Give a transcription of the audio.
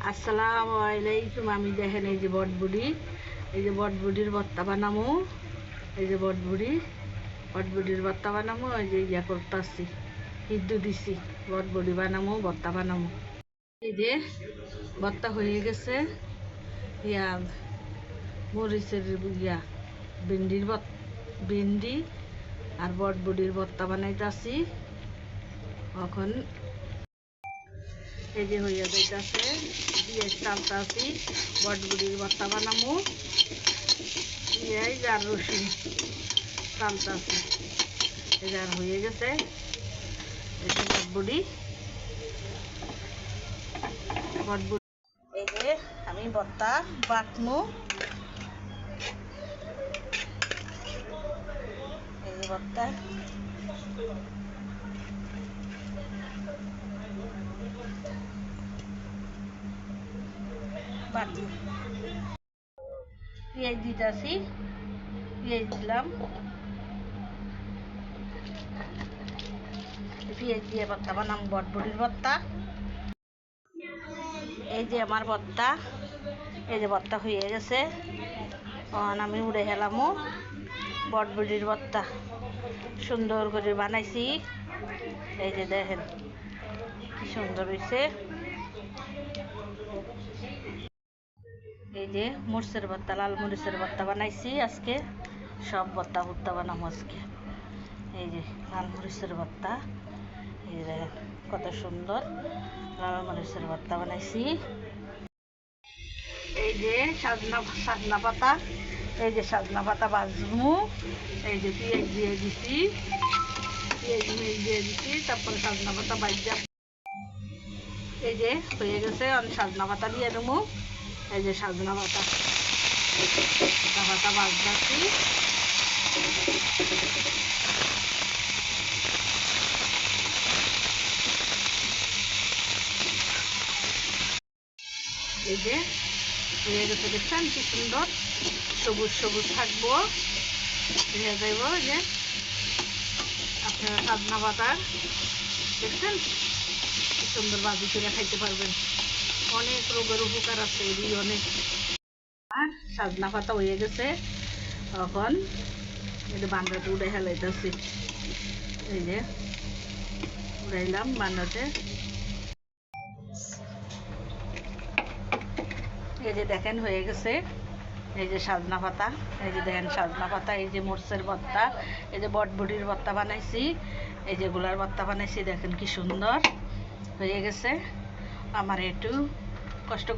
আসসালামু আলাইকুম। আমি দেখেন এই যে বটবুডির ভর্তা বানামো। এই যে বটবুডির ভর্তা বানামো। এই যে ইয়া করতেছি, সিদ্ধ দিছি। বটবুডি বানামো, ভর্তা বানামো। এই যে ভর্তা হয়ে গেছে। ইয়া মরিচের ইয়া ভেন্ডি আর বটবুডির ভর্তা বানাইতেছি। এখন এই যে হইয়া যাইতেছে, পেঁয়াজ টালতাছি। বটবুডির ভর্তা বানামো, পেঁয়াজ আর রসুন টালতাছি। এই যে আর হয়ে গেছে। এই যে বটবুডি এই যে আমি ভর্তা বাটমু। এই যে ভর্তা বাটমু। পেঁয়াজ দিতেছি, পেঁয়াজ দিলাম। পেঁয়াজ দিয়ে ভর্তা বানাম, বটবুডির ভর্তা। এই যে আমার ভর্তা, এই যে ভর্তা হয়ে গেছে। এখন আমি উড়ে হেলামো। বটবুডির ভর্তা সুন্দর করে বানাইছি। এই যে দেখেন কি সুন্দর হয়েছে। এই যে মরিচের ভর্তা, লাল মরিচের ভর্তা বানাইছি আজকে। সব ভর্তা বানাবো আজকে। এই যে লাল মরিচের ভর্তা, এই যে কত সুন্দর লাল মরিচের ভর্তা বানাইছি। এই যে সাজনা পাতা, এই যে সাজনা পাতা ভাজমু। এই যে পেঁয়াজ দিয়ে দিছি, পেঁয়াজ দিয়ে দিছি। তারপরে সাজনা পাতা ভাজা। এই যে হয়ে গেছে, আমি সাজনা পাতা দিয়ে দেবো। এই যে সাজনা পাতা ভাজতেছি। এই যে হয়ে গেছে, দেখছেন কি সুন্দর সবুজ সবুজ থাকবো, হয়ে যাইব। যে আপনারা সাজনা পাতার দেখছেন কি সুন্দর ভাজি করে খাইতে পারবেন। অনেক রোগের উপকার আছে এই অনেক। আর সাজনা পাতা হয়ে গেছে। এখন এই যে বান্দাতে উড়ে হেলাইতেছি। এই যে উড়াইলাম বান্দাতে। এই যে দেখেন হয়ে গেছে। এই যে সাজনা পাতা, এই যে দেখেন সাজনা পাতা, এই যে মরিচের ভর্তা, এই যে বটবুডির ভর্তা বানাইছি, এই যে গোলার ভর্তা বানাইছি। দেখেন কি সুন্দর হয়ে গেছে। আমার একটু কষ্ট করে